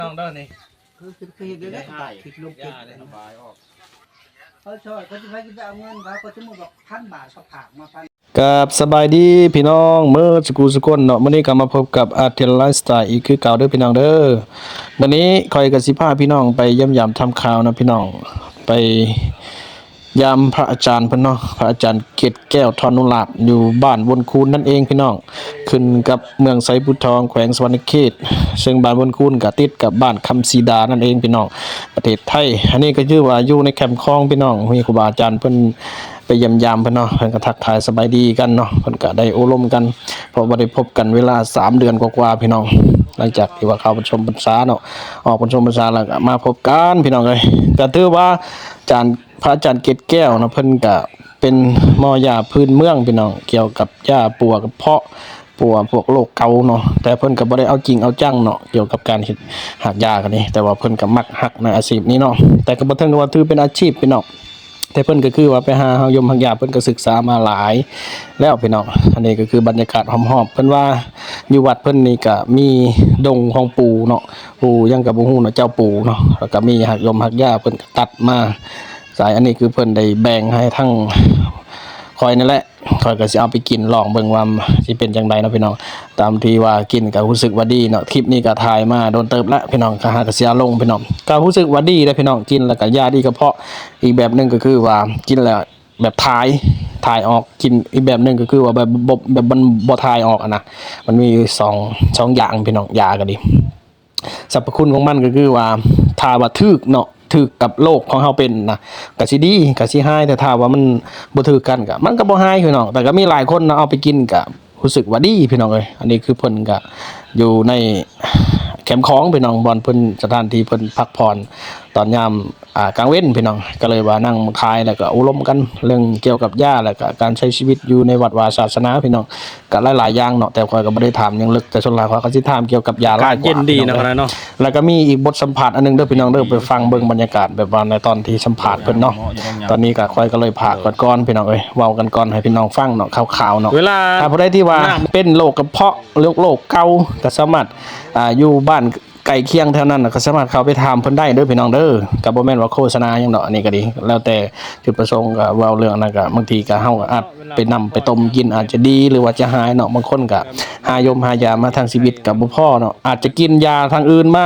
น้องเด้อนี่คือเดี๋ยวได้ผิดลูกผิดระบายออกเขาช่วยเขาจะไปเอาเงินเขาจะมาบอก1,000 บาทเขาผากมาพันกับสบายดีพี่น้องเมื่อสกูสกุลเนาะมื้อนี้ก็มาพบกับอาร์เทลไลฟ์สไตล์อีกคือเก่าเด้อพี่น้องเด้อมื้อนี้คอยกับสิพาพี่น้องไปเยี่ยมยามทำข่าวนะพี่น้องไปยามพระอาจารย์เพิ่นเนาะพระอาจารย์เกตแก้วทอนุราชอยู่บ้านวนคูนนั่นเองพี่น้องขึ้นกับเมืองไสบุทองแขวงสวรรณเขตซึ่งบ้านวนคูนก็ติดกับบ้านคำศรีดานั่นเองพี่น้องประเทศไทยอันนี้ก็ชื่อว่าอยู่ในแคมป์คลองพี่น้องมีครูบาอาจารย์เพิ่นไปเยี่ยมยามเพิ่นเนาะเพิ่นก็ทักทายสบายดีกันเนาะเพิ่นก็ได้อบรมกันเพราะบ่ได้พบกันเวลา3เดือนกว่าๆพี่น้องหลังจากที่ว่าเข้าประชุมพรรษาเนาะออกประชุมพรรษาแล้วก็มาพบกันพี่น้องเอ้ยก็ถือว่าพระอาจารย์เกตแก้วนะเพิ่นก็เป็นหมอยาพื้นเมืองพี่น้องเกี่ยวกับยาปัวกระเพาะปัวพวกโรคเกาเนาะแต่เพิ่นก็บ่ได้เอาจริงเอาจังเนาะเกี่ยวกับการเฮ็ดหักยากันนี่แต่ว่าเพิ่นก็มักหักในอาชีพนี้เนาะแต่ก็บ่ถึงกับว่าถือเป็นอาชีพพี่น้องแต่เพิ่นก็คือว่าไปหาเฮายมหักยาเพิ่นก็ศึกษามาหลายแล้วพี่น้องอันนี้ก็คือบรรยากาศหอมๆเพิ่นว่าอยู่วัดเพิ่นนี่ก็มีดงของปู่เนาะปู่ยังก็บ่ฮู้เนาะเจ้าปู่เนาะแล้วก็มีหักยมหักยาเพิ่นก็ตัดมาสายอันนี้คือเพิ่นได้แบ่งให้ทั้งคอยนั่นแหละคอยก็สิเอาไปกินลองเบิ่งว่าสิเป็นจังไดเนาะพี่น้องตามที่ว่ากินก็รู้สึกว่าดีเนาะคลิปนี้ก็ถ่ายมาโดนเติบแล้วพี่น้องก็หาก็สิเอาลงพี่น้องก็รู้สึกว่าดีเด้อพี่น้องกินแล้วก็ยาดีกระเพาะอีกแบบนึงก็คือว่ากินแล้วแบบถ่ายออกกินอีกแบบนึงก็คือว่าแบบมันบ่ถ่ายออกอะนะมันมีสองอย่างพี่น้องยาก็ดีสรรพคุณของมันก็คือว่าถ้าว่าถึกเนาะถึกกับโรคของเฮาเป็นนะก็สิดีก็สิหายแต่ถ้าว่ามันบ่ถึกกันก็มันก็บ่หายพี่น้องแต่ก็มีหลายคนนะเอาไปกินก็รู้สึกว่าดีพี่น้องเอ้ยอันนี้คือเพิ่นก็อยู่ในแคมป์ของพี่น้องบ่อนเพิ่นสถานที่เพิ่นพักผ่อนตอนยามกลางเว้นพี่น้องก็เลยว่านั่งทายแล้วก็อบรมกันเรื่องเกี่ยวกับยาแล้วก็การใช้ชีวิตอยู่ในวัดวาศาสนาพี่น้องก็หลายๆอย่างเนาะแต่ข้อยก็บ่ได้ถามหยังลึกแต่ส่วนหลายข้อยก็สิถามเกี่ยวกับยาหลายกว่าเย็นดีนะครับเนาะแล้วก็มีอีกบทสัมภาษณ์อันนึงเด้อพี่น้องเด้อไปฟังเบิ่งบรรยากาศแบบว่าในตอนที่สัมภาษณ์เพิ่นเนาะตอนนี้ก็ข้อยก็เลยพากก่อนพี่น้องเอ้ยเว้ากันก่อนให้พี่น้องฟังเนาะข่าวๆเนาะเวลาถ้าผู้ใดที่ว่าเป็นโรคกระเพาะโรคเกาต์ก็สามารถอยู่บ้านไก่เคียงเท่านั้นก็สามารถเข้าไปถามเพิ่นได้เด้อพี่น้องเด้อก็บ่แม่นว่าโฆษณาหยังดอกอันนี้ก็ดีแล้วแต่จุดประสงค์ก็เว้าเรื่องนั้นก็บางทีก็เฮาก็อาจไปนำไปต้มกินอาจจะดีหรือว่าจะหายเนาะบางคนก็หายามาทางชีวิตก็บ่พอเนาะอาจจะกินยาทางอื่นมา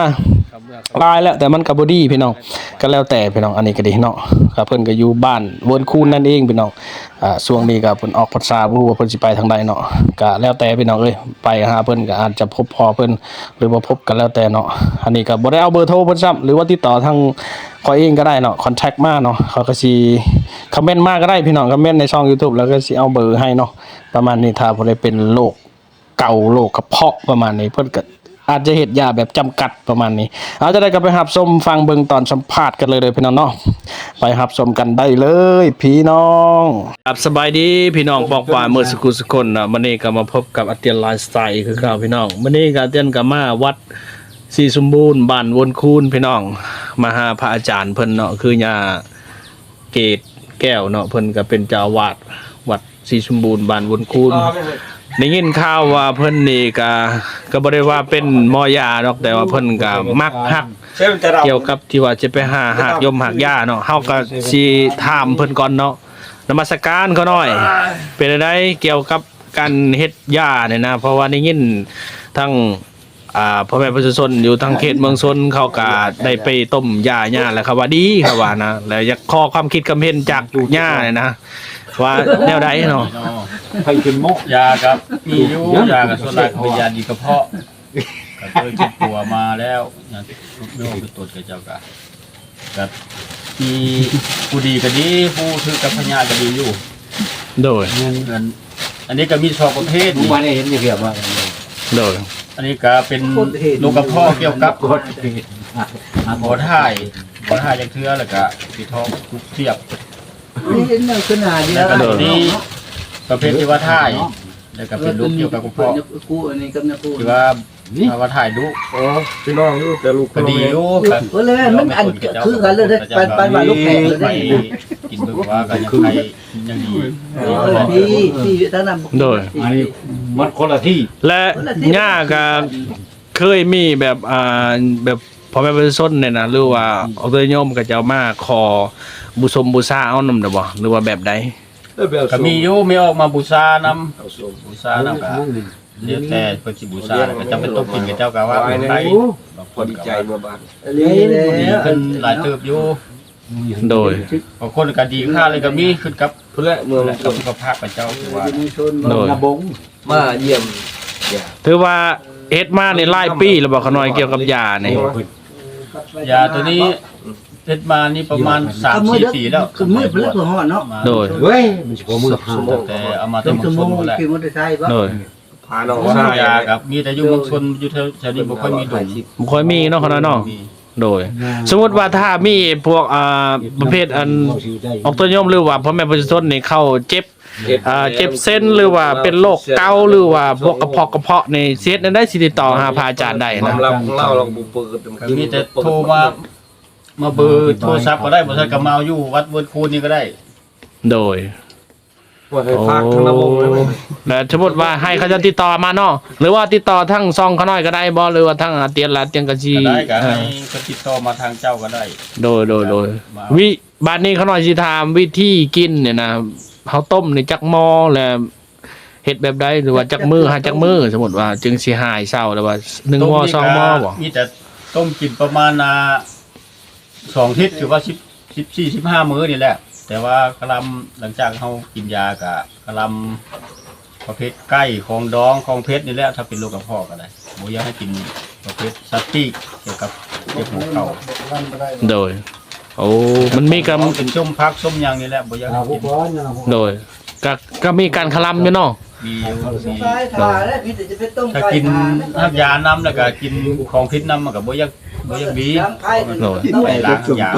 หลายแล้วแต่มันก็บ่ดีพี่น้องก็แล้วแต่พี่น้องอันนี้ก็ดีเนาะก็เพิ่นก็อยู่บ้านวนคูนนั่นเองพี่น้องช่วงนี้ก็เพิ่นออกพรรษาบ่ฮู้ว่าเพิ่นสิไปทางใดเนาะก็แล้วแต่พี่น้องเอ้ยไปหาเพิ่นก็อาจจะพบพ่อเพิ่นหรือบ่พบก็แล้วแต่เนาะอันนี้ก็บ่ได้เอาเบอร์โทรเพิ่นซ้ำหรือว่าติดต่อทางข้อยเองก็ได้เนาะคอนแทคมาเนาะเขาก็สิคอมเมนต์มาก็ได้พี่น้องคอมเมนต์ในช่อง YouTube แล้วก็สิเอาเบอร์ให้เนาะประมาณนี้ถ้าบ่ได้เป็นโรคเก่าโรคกระเพาะประมาณนี้เพิ่นก็อาจจะเฮ็ดยาแบบจำกัดประมาณนี้เอาจะได้ก็ไปรับชมฟังเบิ่งตอนสัมภาษณ์กันเลยพี่น้องเนาะไปรับชมกันได้เลยพี่น้องครับสบายดีพี่น้องปอกป่าเมื่อสักครู่สักคนน่ะมื้อนี้ก็มาพบกับอาเตียนไลฟ์สไตล์คือเก่าพี่น้องมื้อนี้ก็อาเตียนก็มาวัดศรีสมบูรณ์บ้านวนคูนพี่น้องมาหาพระอาจารย์เพิ่นเนาะคือย่าเกตแก้วเนาะเพิ่นก็เป็นเจ้าอาวาสวัดศรีสมบูรณ์บ้านวนคูนได้ยินข่าวว่าเพิ่นนี่ก็บ่ได้ว่าเป็นหมอยาดอกแต่ว่าเพิ่นก็มักฮักเกี่ยวกับที่ว่าจะไปหาหักยมหักยาเนาะเฮาก็สิถามเพิ่นก่อนเนาะนมัสการเขาหน่อยเป็นไดเกี่ยวกับการเฮ็ดยาเนี่ยนะเพราะว่าได้ยินทั้งพ่อแม่ประชาชนอยู่ทางเขตเมืองชนเขาก็ได้ไปต้มยาแล้วครับว่าดีครับว่านะแล้วอยากขอความคิดความเห็นจากย่าเนี่ยนะว่าแนวใดเนาะไปกินมุกยากับมีอยู่ยากับส่วนหลักเป็นยาดีกระเพาะก็เคยเก็บตัวมาแล้วอย่างโยมไปตรวจกับเจ้ากะกับมีผู้ดีก็ดีผู้ถือกับพญาก็ดีอยู่โดยอันนี้ก็มีสองประเภทนี่มาได้เห็นอย่างเงี้ยว่าโดยอันนี้ก็เป็นโรคกระเพาะเกี่ยวกับบ่ถ่ายอย่างเทื่อแล้วก็สีท้องทุกเทียบเห็นขนาดนี้แล้วก็นี่ประเภทที่ว่าถ่ายแล้วก็เป็นลูกเกี่ยวกับกระเพาะกูอันนี้กับนะกูที่ว่าถ่ายดุพี่น้องอยู่แต่ลูกก็ดีอยู่เลยมันอันคือกันเลยไปมาลูกแผลเลยได้กินเบิ่งว่ากันยังไงยังดีที่ท่านนั้นโดยมันคนละที่และย่าก็เคยมีแบบแบบ พ่อแม่ประชาชนเนี่ยนะหรือว่าเอาตัวโยมก็จะเอามาขอบูชาเอานำดอกบ่หรือว่าแบบใด ก็มีอยู่ไม่ออกมาบูชานำ เอาส้ม บูชานำก็เดี๋ยวแต่เพิ่นสิบูชาแล้วก็จะเป็นต้มกินกับเจ้าก็ว่าเป็นไผบาง พ ค อน ดี ก็ ใจ ว่า มาบ้าน นี่แหละ ดีขึ้นหลายเติบอยู่ โดย บางคนก็ดีค่าเลยก็มีขึ้นกับ เพื่อเมือง กับสุขภาพกับเจ้าคือว่า ในชน โดย ระบง มาเยี่ยมอย่า ถือว่าเฮ็ดมาในหลายปีแล้วบ่ขน้อยเกี่ยวกับยานี่ ยาตัวนี้เฮ็ดมานี่ประมาณ 3-4 ปีแล้ว คือมืดเปลือกหัวเนาะ โดย เว้ยมันสิบ่มือทาง แต่เอามา เป็ แต่ น เมื ชั่ อ ว ง โม ชน ง หมดแล้ว ขี่มอเตอร์ไซค์บ่ โดย พาน้อง ว่า ชาย ยากับมีแต่อยู่เมืองชนอยู่แถวนี้บ่ค่อยมีดง บ่ค่อยมีเนาะขน้อยเนาะ มี โดย สมมุติว่าถ้ามีพวกประเภทอันออกตัวโยมหรือว่าพ่อแม่ประชาชนนี่เข้าเจ็บเจ็บเส้นหรือว่าเป็นโรคเกาต์หรือว่าพวกกระเพาะในเสียนั้นได้สิติดต่อหาพระอาจารย์ได้ ควา นะ มลับของเราเราบุเปิด ก็มีแต่โทรมาเบอร์โทรศัพท์ก็ได้บ่ใช่ก็มาเอาอยู่วัดเวิร์ดคูนนี่ก็ได้ โดย ว่าให้พักทั้งระบบเลย แล้วสมมุติว่าให้เขาจะติดต่อมาเนาะหรือว่าติดต่อทั้งซองเขาน้อยก็ได้บ่หรือว่าทั้งเตียนละเตียงกะชี ก็ได้ก็ให้ก็ติดต่อมาทางเจ้าก็ได้ โดยวิบาดนี้เขาน้อยสิถามวิธีกินเนี่ยนะเฮาต้มในจักหม้อแล้วเฮ็ดแบบใดหรือว่าจักมือหาจักมือสมมุติว่าจึงสิหายเศร้าแล้วว่า1หม้อ2หม้อบ่ มีแต่ต้มกินประมาณ2ทิศคือว่า14-15 มื้อนี่แหละ แต่ว่ากะลำหลังจากเฮากินยากะกะลำประเภทไก่ของดองของเพชรนี่แหละถ้าเป็นโรคกระเพาะก็ได้บ่อยากให้กินประเภทสัตว์ปีกเกี่ยวกับเจ็บหัวเข่า โดยโอ้มันมีกำ เอาเป็นส้มพักส้มหยังนี่แหละบ่อยากให้กิน โดยก็มีการคลำอยู่เนาะ มีอยู่มี ไฟถ่านแล้วมีแต่จะไปต้ม ถ้า ไก่ กิน ถ่าน น้ำยาน้ำแล้วก็กินของพิษน้ำมันก็บ่อยากดี ล้างไผ่ต้ม ไปล้างยา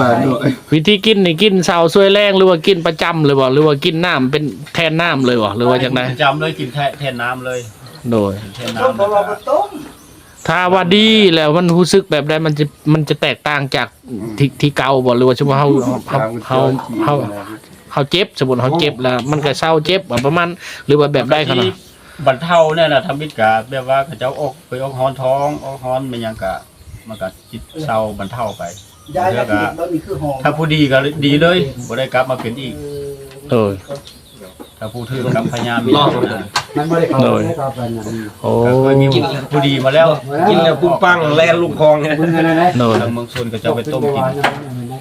วิธีกินนี่กินเช้าช่วยแรงหรือว่ากินประจำเลยบ่หรือว่ากินน้ำเป็นแทนน้ำเลยบ่หรือว่าจังได จำเลยกินแทนน้ำเลย โดย แทน ต้ม น้ำ เพราะว่าบ่ต้ม ถ้าว่าดีแล้วมันรู้สึกแบบใดมันจะแตกต่างจากที่เก่าบ่หรือว่าสมมุติเฮาเจ็บสมมุติเฮาเจ็บแล้วมันก็เศร้าเจ็บประมาณหรือว่าแบบใดขนาด บรรเทาเนี่ยนะทำมิตรกะแบบว่าเขาเจ้าอกไปอกฮ้อนท้องอกฮ้อนมันยังกะมันก็จิตเศร้าบรรเทาไป ยาย แล้ว ก็ ก็ บ่มีคือหอม ถ้าผู้ดีก็ดีเลยบ่ได้กลับมาเป็นอีก โดย ถ้าผู้ถือกับพญามี มันบ่ได้เข้าได้เข้าไปนั่น โอ้ ก็เคยมีผู้ดีมาแล้ว กินแล้วปุ้งปังแล่นลูกคลองเนี่ย มึงนั่นแหละ โดย ทางเมืองชนก็จะไปต้มกิน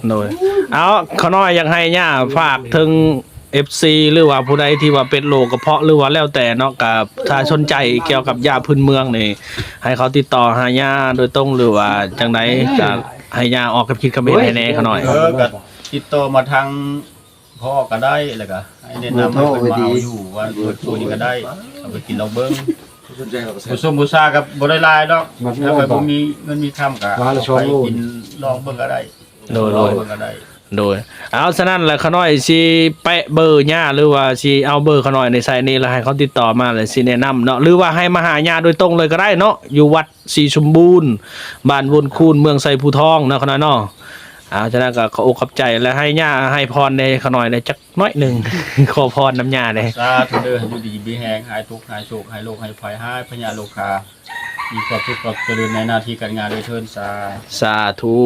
โดยเอาเขาน้อยอยากให้ย่าฝากถึง FC หรือว่าผู้ใดที่ว่าเป็นโรคกระเพาะหรือว่าแล้วแต่เนาะกับถ้าสนใจเกี่ยวกับยาพื้นเมืองนี่ให้เขาติดต่อหาย่าโดยตรงหรือว่าจังไดจะให้ย่าออกกับคิดคำเห็นให้แน่เขาหน่อย ก็ติดต่อมาทางพ่อก็ได้แล้วก็ให้แนะนำให้เพิ่นมาเอาอยู่ว่าเปิดตัวนี้ก็ได้เอาไปกินลองเบิ่ง สนใจเราก็ ผู้สมบูชากับบ่ได้หลายดอกถ้าไปบ่มีเงินมีคำก็ไปกินลองเบิ่งก็ได้ โดย ลองเบิ่งก็ได้ โดยเอาฉะนั้นแหละเขาน้อยสิแปะเบอร์ย่าหรือว่าสิเอาเบอร์เขาน้อยในไซนี้แล้วให้เขาติดต่อมาเลยสิแนะนำเนาะหรือว่าให้มาหาย่าโดยตรงเลยก็ได้เนาะอยู่วัดศรีสมบูรณ์บ้านวนคูนเมืองไซภูทองเนาะเขาน้อยเนาะเอาฉะนั้นก็ขออกขอบใจและให้ย่าให้พรในเขาน้อยในจักน้อยหนึง ขอพรน้ำย่าเลย สาธุเด้ออยู่ดีมีแฮงหายทุกข์หายโศกหายโรคหายภัยหายพญาโลคามีความสุขความเจริญในหน้าที่การงานโดยเทินสา สาธุ